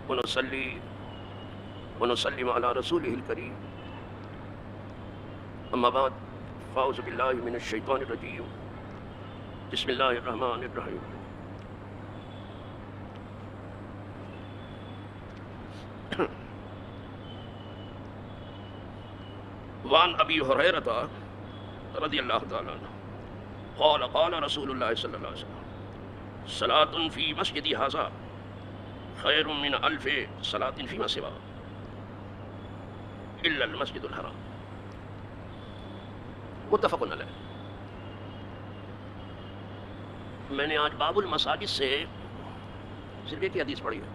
ونصلي ونسلم على رسوله الكريم. أما بعد فأعوذ بالله من الشيطان الرجيم. بسم الله الرحمن الرحيم. وعن أبي هريرة رضي الله تعالى عنه قال قال رسول الله صلى الله عليه وسلم صلاة في مسجدي هذا خير من 1000 صلاة فيما سواه إلا المسجد الحرام. متفق علیہ. میں نے آج باب المساجد سے صرف ایک ہی حدیث پڑھی ہے،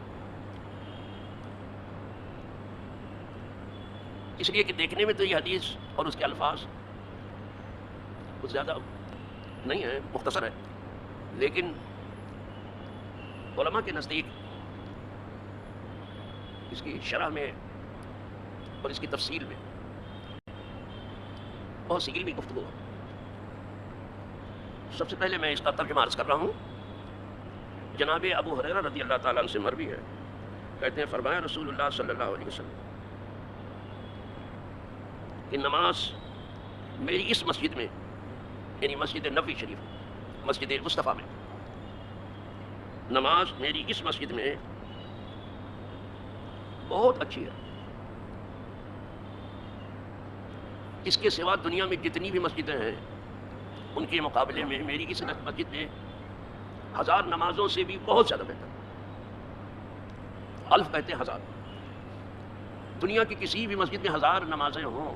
اس لیے کہ دیکھنے میں تو یہ حدیث اور اس کے الفاظ کچھ زیادہ نہیں ہے، مختصر ہے، لیکن علماء کے نزدیک اس کی شرح میں اور اس کی تفصیل میں بہت سی علمی گفتگو. سب سے پہلے میں اس کا ترجمہ عرض کر رہا ہوں. جناب ابو ہریرہ رضی اللہ تعالیٰ عنہ سے مروی ہے، کہتے ہیں فرمایا رسول اللہ صلی اللہ علیہ وسلم کہ نماز میری اس مسجد میں، یعنی مسجد نبوی شریف، مسجد مصطفیٰ میں، نماز میری اس مسجد میں بہت اچھی ہے. اس کے سوا دنیا میں جتنی بھی مسجدیں ہیں ان کے مقابلے میں میری اس مسجد میں 1000 نمازوں سے بھی بہت زیادہ بہتر. الف کہتے ہیں 1000. دنیا کی کسی بھی مسجد میں 1000 نمازیں ہوں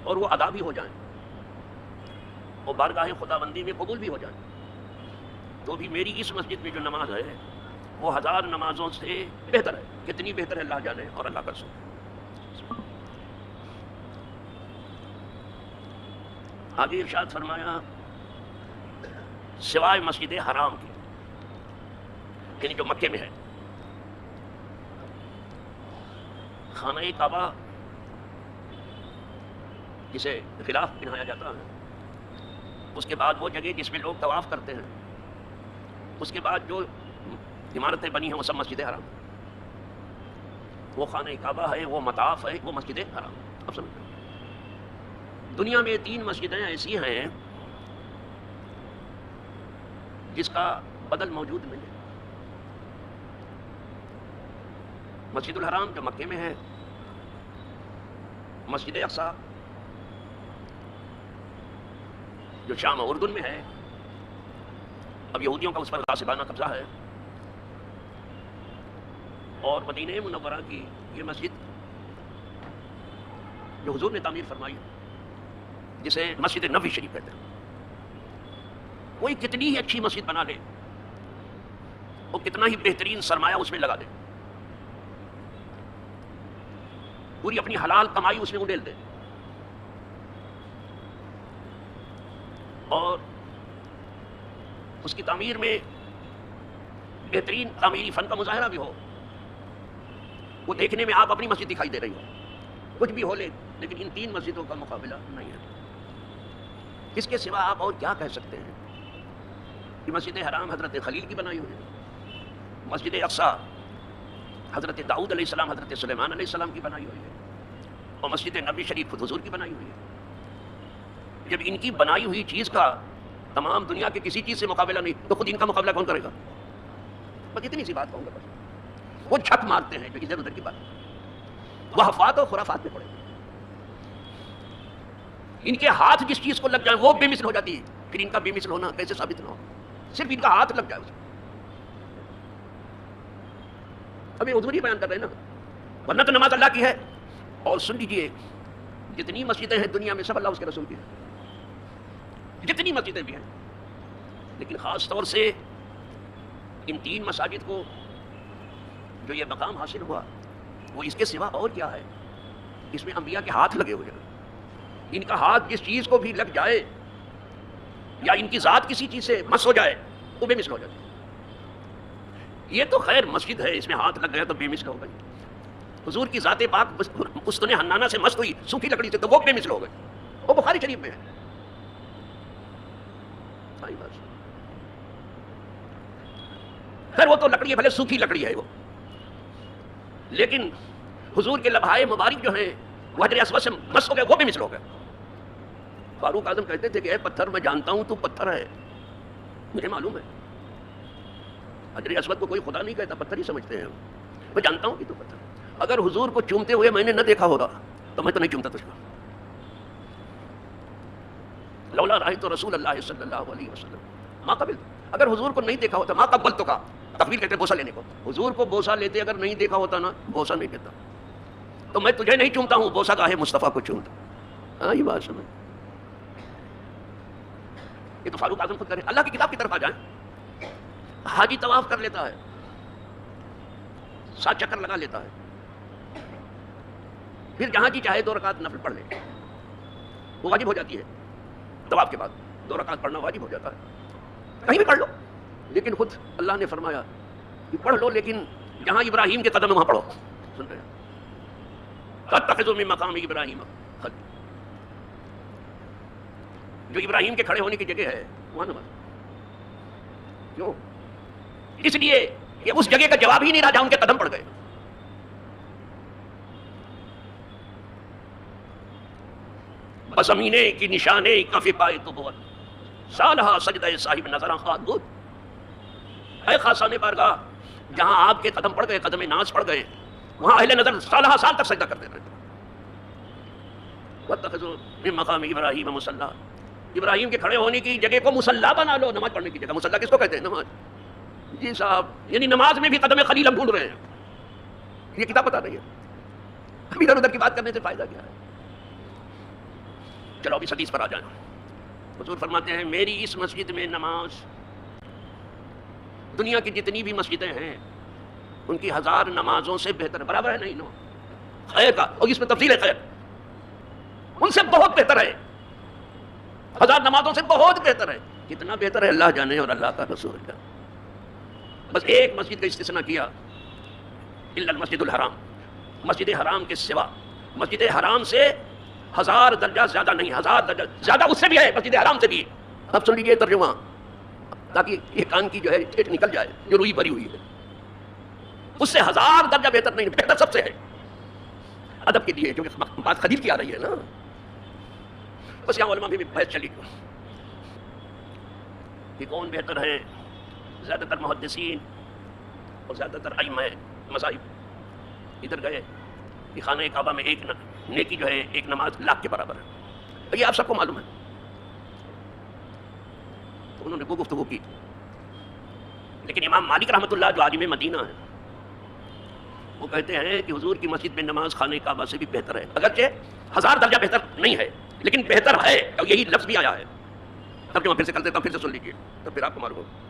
اور وہ ادا بھی ہو جائیں اور بارگاہ خدا بندی میں قبول بھی ہو جائیں، تو بھی میری اس مسجد میں جو نماز ہے وہ 1000 نمازوں سے بہتر ہے. کتنی بہتر ہے اللہ جانے اور اللہ کا رسول. آگے ارشاد فرمایا سوائے مسجد حرام کی، یعنی جو مکے میں ہے. خانہ کعبہ جسے غلاف پہنایا جاتا ہے، اس کے بعد وہ جگہ جس میں لوگ طواف کرتے ہیں، اس کے بعد جو عمارتیں بنی ہیں وہ سب مسجد حرام. وہ خانہ کعبہ ہے، وہ مطاف ہے، وہ مسجد حرام. اب سمجھیں دنیا میں 3 مسجدیں ایسی ہیں جس کا بدل موجود نہیں ہے. مسجد الحرام جو مکے میں ہے، مسجد اقصی جو شام اور اردن میں ہے، اب یہودیوں کا اس پر غاصبانہ قبضہ ہے، اور مدینہ منورہ کی یہ مسجد جو حضور نے تعمیر فرمائی جسے مسجد نبوی شریف کہتے ہیں. کوئی کتنی ہی اچھی مسجد بنا لے اور کتنا ہی بہترین سرمایہ اس میں لگا دے، پوری اپنی حلال کمائی اس میں اڈیل دے، اور اس کی تعمیر میں بہترین تعمیری فن کا مظاہرہ بھی ہو، وہ دیکھنے میں آپ اپنی مسجد دکھائی دے رہی ہو، کچھ بھی ہو لے، لیکن ان 3 مسجدوں کا مقابلہ نہیں ہے. اس کے سوا آپ اور کیا کہہ سکتے ہیں کہ مسجد حرام حضرت خلیل کی بنائی ہوئی ہے، مسجد اقصی حضرت داؤد علیہ السلام، حضرت سلیمان علیہ السلام کی بنائی ہوئی ہے، اور مسجد نبی شریف خود حضور کی بنائی ہوئی ہے. جب ان کی بنائی ہوئی چیز کا تمام دنیا کے کسی چیز سے مقابلہ نہیں، تو خود ان کا مقابلہ کون کرے گا؟ بس اتنی سی بات کہوں گا. بس وہ جھک مارتے ہیں جو ادھر ادھر کی بات، وہ افوات اور خرافات میں پڑے. ان کے ہاتھ جس چیز کو لگ جائے وہ بے مثل ہو جاتی ہے. پھر ان کا بے مثل ہونا کیسے ثابت نہ ہو؟ صرف ان کا ہاتھ لگ جائے. ابھی حضور ہی بیان کر رہے ہیں نا، ورنہ تو نماز اللہ کی ہے. اور سن لیجیے، جتنی مسجدیں ہیں دنیا میں سب اللہ اس کے رسول کی ہیں، جتنی مسجدیں بھی ہیں، لیکن خاص طور سے ان 3 مساجد کو جو یہ مقام حاصل ہوا وہ اس کے سوا اور کیا ہے؟ اس میں انبیاء کے ہاتھ لگے ہوئے ہیں. ان کا ہاتھ جس چیز کو بھی لگ جائے یا ان کی ذات کسی چیز سے مس ہو جائے وہ بے مثل ہو جاتی ہے. یہ تو خیر مسجد ہے، اس میں ہاتھ لگ گیا تو بے مثل ہو گئی. حضور کی ذات پاک استن حنانہ سے مست ہوئی سوکھی لکڑی سے تو وہ بے مثل ہو گئی. وہ بخاری شریف میں ہے. خیر وہ تو لکڑی ہے، بھلے سوکھی لکڑی ہے وہ، لیکن حضور کے لبھائے مبارک جو ہیں وہ حجر اسود سے مس ہو گئے، وہ بھی مثل ہو گئے۔ فاروق اعظم کہتے تھے کہ اے پتھر میں جانتا ہوں تو پتھر ہے، مجھے معلوم ہے۔ حجر اسود کو کوئی خدا نہیں کہتا، پتھر ہی سمجھتے ہیں ہم، میں جانتا ہوں کہ تو پتھر۔ اگر حضور کو چومتے ہوئے میں نے نہ دیکھا ہوتا تو میں تو نہیں چومتا تجھ کو۔ لولا رأیت رسول اللہ صلی اللہ علیہ وسلم ما قبل، اگر حضور کو نہیں دیکھا ہوتا ما قبلت کا تقبیل کہتے ہیں بوسہ لینے کو، حضور کو بوسہ لیتے اگر نہیں دیکھا ہوتا نا بوسہ نہیں دیتا، تو میں تجھے نہیں چومتا ہوں، بوسہ گاہے مصطفیٰ کو چومتا۔ ہاں یہ بات سمجھ، یہ تو فاروق اعظم خود کرے۔ اللہ کی کتاب کی طرف آ جائیں، حاجی طواف کر لیتا ہے، 7 چکر لگا لیتا ہے، پھر جہاں کی چاہے 2 رکعت نفل پڑھ لے، وہ واجب ہو جاتی ہے۔ طواف کے بعد 2 رکعت پڑھنا واجب ہو جاتا ہے، کہیں بھی پڑھ لو، لیکن خود اللہ نے فرمایا کہ پڑھ لو لیکن جہاں ابراہیم کے قدم ہے وہاں پڑھو۔ سن رہے ہیں؟ فاتخذوا من مقام ابراہیم خلیلا، جو ابراہیم کے کھڑے ہونے کی جگہ ہے وہاں نماز۔ کیوں؟ اس لیے کہ اس جگہ کا جواب ہی نہیں رہا جہاں ان کے قدم پڑ گئے۔ بس امینے کی نشانے کفی پائے تو بہت سالہ سجدہ صاحب نظرہ خواہد بود، اے خاصان بارگاہ جہاں آپ کے قدم پڑ گئے، قدم ناز پڑ گئے، وہاں اہل نظر سالہ سال تک سجدہ کرتے رہتے۔ واتخذوا من مقام ابراہیم مصلی، ابراہیم کے کھڑے ہونے کی جگہ کو مصلی بنا لو، نماز پڑھنے کی جگہ۔ مصلی کس کو کہتے ہیں؟ نماز۔ جی صاحب، یعنی نماز میں بھی قدم خلیل ہم ڈھونڈ رہے ہیں، یہ کتاب بتا رہی ہے۔ اب ادھر ادھر کی بات کرنے سے فائدہ کیا ہے؟ چلو ابھی حدیث پر آ جائیں۔ حضور فرماتے ہیں میری اس مسجد میں نماز دنیا کی جتنی بھی مسجدیں ہیں ان کی 1000 نمازوں سے بہتر ہے۔ برابر ہے نہیں نو خیر کا، اور اس میں تفصیل ہے، خیر ان سے بہت بہتر ہے، 1000 نمازوں سے بہت بہتر ہے۔ کتنا بہتر ہے اللہ جانے اور اللہ کا رسول جانے۔ بس ایک مسجد کا استثناء کیا، الا المسجد الحرام، مسجد حرام کے سوا، مسجد حرام سے 1000 درجہ زیادہ نہیں، 1000 درجہ زیادہ اس سے بھی ہے، مسجد حرام سے بھی ہے۔ اب سن لیجیے ترجمہ تاکہ یہ کان کی جو ہے ٹھیک نکل جائے جو روئی بھری ہوئی ہے۔ اس سے 1000 درجہ بہتر نہیں، بہتر سب سے ہے۔ ادب کے لیے کیونکہ بات خدیر کی آ رہی ہے نا، بس یہاں علماء میں بھی بحث چلی کہ کون بہتر ہے۔ زیادہ تر محدثین اور زیادہ تر ائمہ مذاہب ادھر گئے کہ خانہ کعبہ میں ایک نیکی جو ہے ایک نماز لاکھ کے برابر ہے، یہ آپ سب کو معلوم ہے۔ تو انہوں نے وہ گفتگو کی، لیکن امام مالک رحمۃ اللہ جو عالم مدینہ ہے وہ کہتے ہیں کہ حضور کی مسجد میں نماز خانہ کعبہ سے بھی بہتر ہے، اگرچہ 1000 درجہ بہتر نہیں ہے لیکن بہتر ہے، اور یہی لفظ بھی آیا ہے۔ ترجمہ پھر سے کر دیتا ہوں، پھر سے سن لیجیے تو پھر آپ کو معلوم ہوگا۔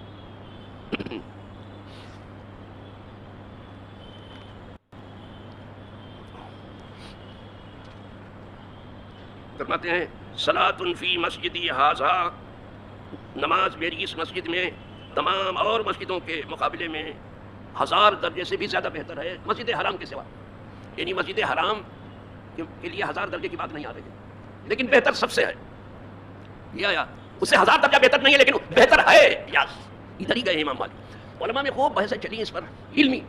فرماتے ہیں صلاۃ فی مسجدی ھذا، نماز میری اس مسجد میں تمام اور مسجدوں کے مقابلے میں 1000 درجے سے بھی زیادہ بہتر ہے، مسجد حرام کے سوا۔ یعنی مسجد حرام کے لیے 1000 درجے کی بات نہیں آ رہی ہے، لیکن بہتر سب سے ہے۔ یا اس سے 1000 درجہ بہتر نہیں ہے لیکن بہتر ہے۔ یس ادھر ہی گئے امام مالک۔ علماء میں خوب بحثیں چلی اس پر، علمی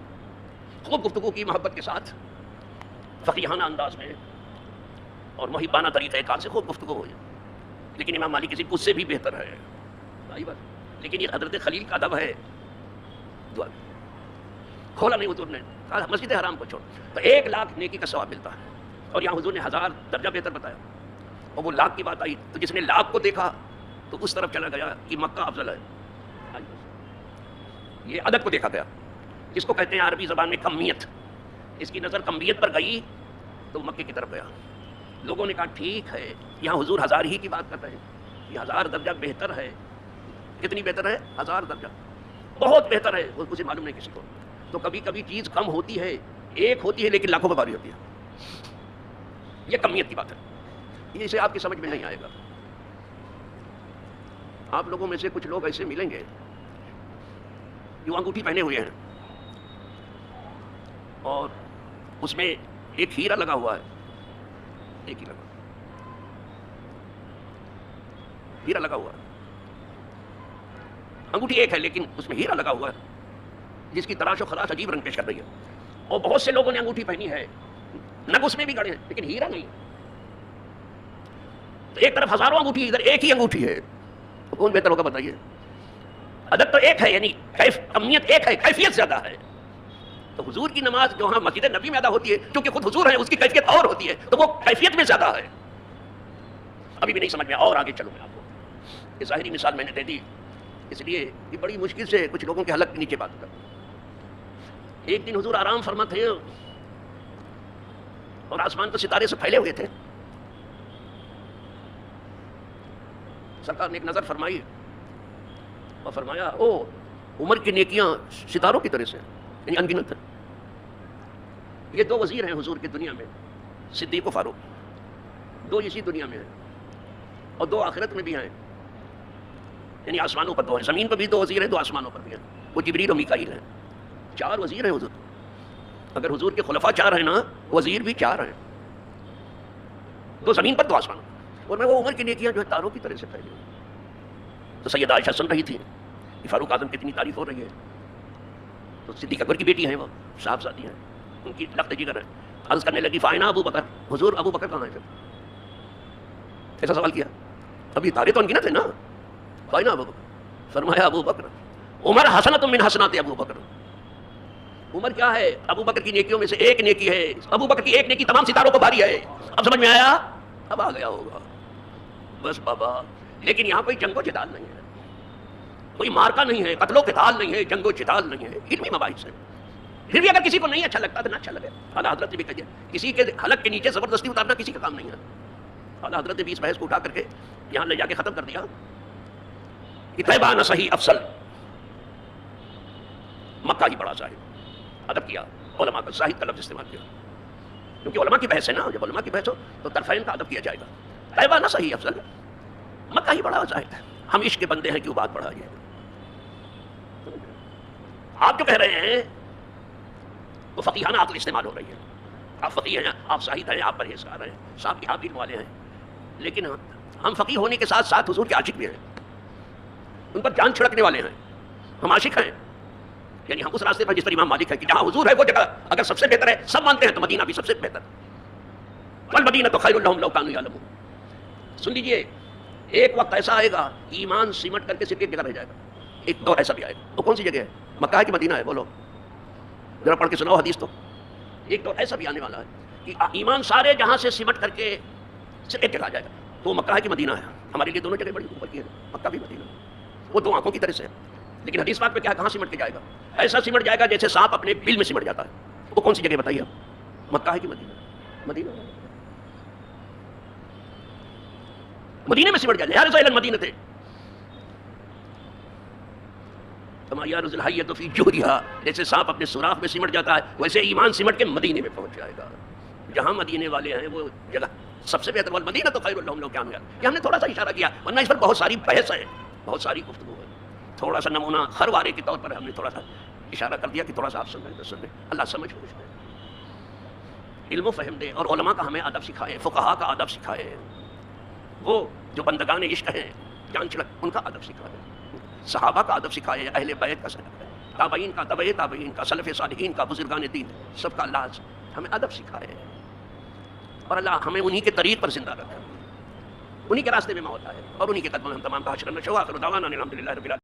خوب گفتگو کی، محبت کے ساتھ فقیہانہ انداز میں اور محبانہ طریقہ کار سے خوب گفتگو ہوئی، لیکن امام مالک کسی اس سے بھی بہتر ہے۔ لیکن یہ حضرت خلیل کا ادب ہے، دعا کھولا نہیں حضور نے، کہا مسجد حرام کو چھوڑ تو 1 لاکھ نیکی کا ثواب ملتا ہے، اور یہاں حضور نے 1000 درجہ بہتر بتایا، اور وہ لاکھ کی بات آئی تو جس نے لاکھ کو دیکھا تو اس طرف چلا گیا کہ مکہ افضل ہے۔ یہ عدد کو دیکھا گیا، جس کو کہتے ہیں عربی زبان میں کمیت، اس کی نظر کمیت پر گئی تو مکے کی طرف گیا۔ لوگوں نے کہا ٹھیک ہے یہاں حضور 1000 ہی کی بات کر رہے ہیں، یہ 1000 درجہ بہتر ہے۔ کتنی بہتر ہے؟ 1000 درجہ، بہت بہتر ہے، اسے معلوم نہیں کسی کو۔ تو کبھی کبھی چیز کم ہوتی ہے، ایک ہوتی ہے لیکن لاکھوں میں باری ہوتی ہے، یہ کمیت کی بات ہے، یہ اسے آپ کی سمجھ میں نہیں آئے گا۔ آپ لوگوں میں سے کچھ لوگ ایسے ملیں گے جو انگوٹھی پہنے ہوئے ہیں اور اس میں ایک ہیرا لگا ہوا ہے، ایک ہیرا لگا ہوا ہے، انگوٹھی ایک ہے لیکن اس میں ہیرا لگا ہوا ہے، جس کی تراش و خراش عجیب رنگ پیش کر رہی ہے۔ اور بہت سے لوگوں نے انگوٹھی پہنی ہے، نگ اس میں بھی گڑے ہیں لیکن ہیرا نہیں. تو ایک طرف ہزاروں انگوٹھی، ادھر ایک ہی انگوٹھی ہے، تو کون بہتر ہوگا بتائیے؟ عدد تو ایک ہے، یعنی کمیت ایک ہے، کیفیت زیادہ ہے. تو حضور کی نماز جو ہاں مسجد نبی میں ادا ہوتی ہے، کیونکہ خود حضور ہے، اس کی کیفیت اور ہوتی ہے، تو وہ کیفیت میں زیادہ ہے. ابھی بھی نہیں سمجھ میں، اور آگے چلوں میں آپ کو. یہ ظاہری مثال میں نے دے دی، اس لیے یہ بڑی مشکل سے کچھ لوگوں کے حلق کے نیچے بات کرتا. ایک دن حضور آرام فرما تھے اور آسمان پر ستارے سے پھیلے ہوئے تھے. سرکار نے ایک نظر فرمائی اور فرمایا او عمر کی نیکیاں ستاروں کی طرح سے یعنی انگنت ہیں. یہ دو وزیر ہیں حضور کی دنیا میں، صدیق و فاروق، دو اسی دنیا میں ہیں اور دو آخرت میں بھی ہیں. یعنی آسمانوں پر دو ہیں، زمین پر بھی دو وزیر ہیں، دو آسمانوں پر بھی ہیں، وہ جبریل و میکائیل ہیں. 4 وزیر ہیں حضور. اگر حضور کے خلفاء 4 ہیں نا، وزیر بھی 4 ہیں، 2 زمین پر 2 آسمانوں پر. اور میں وہ عمر کی نیکیاں جو ہے تاروں کی طرح سے پھیلی. تو سیدہ عائشہ سن رہی تھی کہ فاروق اعظم کی اتنی تعریف ہو رہی ہے. تو صدیق اکبر کی بیٹی ہیں، وہ صاحبزادی ہیں، ان کی لخت جگر ہے. عرض کرنے لگی فائنا ابو بکر، حضور ابو بکر کہاں ہے؟ ایسا سوال کیا. اب یہ تارے تو انگنت ہیں نا. فائنا ابو بکر، فرمایا ابو بکر عمر حسنۃ من حسنات ابو بکر. عمر کیا ہے؟ ابو بکر کی نیکیوں میں سے ایک نیکی ہے. ابو بکر کی ایک نیکی تمام ستاروں کو بھاری ہے. اب سمجھ میں آیا؟ اب آ گیا ہوگا. بس بابا. لیکن یہاں کوئی جنگ و جدال نہیں ہے، کوئی مارکا نہیں ہے، قتل و قتال نہیں ہے، جنگ و جدال نہیں ہے، علمی مباحث ہے. پھر بھی اگر کسی کو نہیں اچھا لگتا تو نہ اچھا لگے. اعلیٰ حضرت نے بھی کہا کسی کے حلق کے نیچے زبردستی اتارنا کسی کا کام نہیں ہے. اعلیٰ حضرت نے بھی اس بحث کو اٹھا کر کے یہاں لے جا کے ختم کر دیا کہ طیبہ نہ صحیح افضل، مکہ ہی بڑا زاہد. ادب کیا، علماء کا زاہد کا لفظ استعمال کیا، کیونکہ علماء کی بحث ہے نا. جب علماء کی بحث ہو تو طرفین کا ادب کیا جائے گا. طیبہ نہ صحیح افضل، مکہ ہی بڑا زاہد ہے. ہم عشق کے بندے ہیں، کیوں بات بڑھائیے. آپ جو کہہ رہے ہیں وہ فقیہانہ عقل استعمال ہو رہی ہے. آپ فقیہ ہیں، آپ زاہد ہیں، آپ پرہیزگار ہیں، صاحب کی علم والے ہیں، لیکن ہم فقیہ ہونے کے ساتھ ساتھ حضور کے عاشق بھی ہیں. ان پر جان چھڑکنے والے ہیں، ہم عاشق ہیں. یعنی ہم اس راستے پر جس پر امام مالک ہے کہ جہاں حضور ہے وہ جگہ اگر سب سے بہتر ہے، سب مانتے ہیں، تو مدینہ بھی سب سے بہتر. والمدینہ تو خیر لہم لو کانوا یعلمون. سن لیجیے، ایک وقت ایسا آئے گا ایمان سمٹ کر کے صرف ایک جگہ رہ جائے گا. ایک دور ایسا بھی آئے گا. وہ کون سی جگہ ہے؟ مکہ ہے کہ مدینہ ہے؟ بولو ذرا پڑھ کے سناؤ حدیث. تو ایک دور ایسا بھی آنے والا ہے کہ ایمان سارے جہاں سے سمٹ کر کے صرف ایک جگہ آ جائے گا. تو مکہ ہے کہ مدینہ ہے؟ ہمارے لیے دونوں جگہ بڑی اوپر کی ہے، مکہ بھی مدینہ. وہ 2 آنکھوں کی طرح سے ہے. لیکن حدیث بات پہ کیا، کہاں سمٹ کے جائے گا؟ ایسا سمٹ جائے گا جیسے سانپ اپنے بل میں سمٹ جاتا ہے. وہ کون سی جگہ بتائیے آپ؟ مکہ ہے کہ مدینہ؟ مدینہ. مدینے میں سمٹ جائے. یا رسول المدینہ تھے کما یارز الحیۃ فی جوہرہا، جیسے سانپ اپنے سوراخ میں سمٹ جاتا ہے، ویسے ایمان سمٹ کے مدینے میں پہنچ جائے گا. جہاں مدینے والے ہیں وہ جگہ سب سے بہتر. والمدینہ تو خیر لہم لو کانوا یعلمون. یہ ہم نے تھوڑا سا اشارہ کیا، ورنہ اس پر بہت ساری بحث ہے، بہت ساری گفتگو ہے. تھوڑا سا نمونہ خروارے کے طور پر ہم نے تھوڑا سا اشارہ کر دیا کہ تھوڑا سا آپ سمجھیں تو سمجھیں. اللہ سمجھ بوجھ دے، علم و فہم دے، اور علماء کا ہمیں ادب سکھائے، فقہا کا ادب سکھائے. وہ جو بندگان عشق ہیں جان چھڑک، ان کا ادب سکھائے، صحابہ کا ادب سکھائے، اہل بیت کا سکھائے، تابعین کا، تبع تابعین کا، سلف صالحین کا، بزرگان دین، سب کا اللہ ہمیں ادب سکھائے. اور اللہ ہمیں انہی کے طریق پر زندہ رکھے، انہی کے راستے میں موت آئے، اور انہی کے قدموں میں ہم تمام کا حشر نشو. آخر دعوانا الحمدللہ رب العالمین.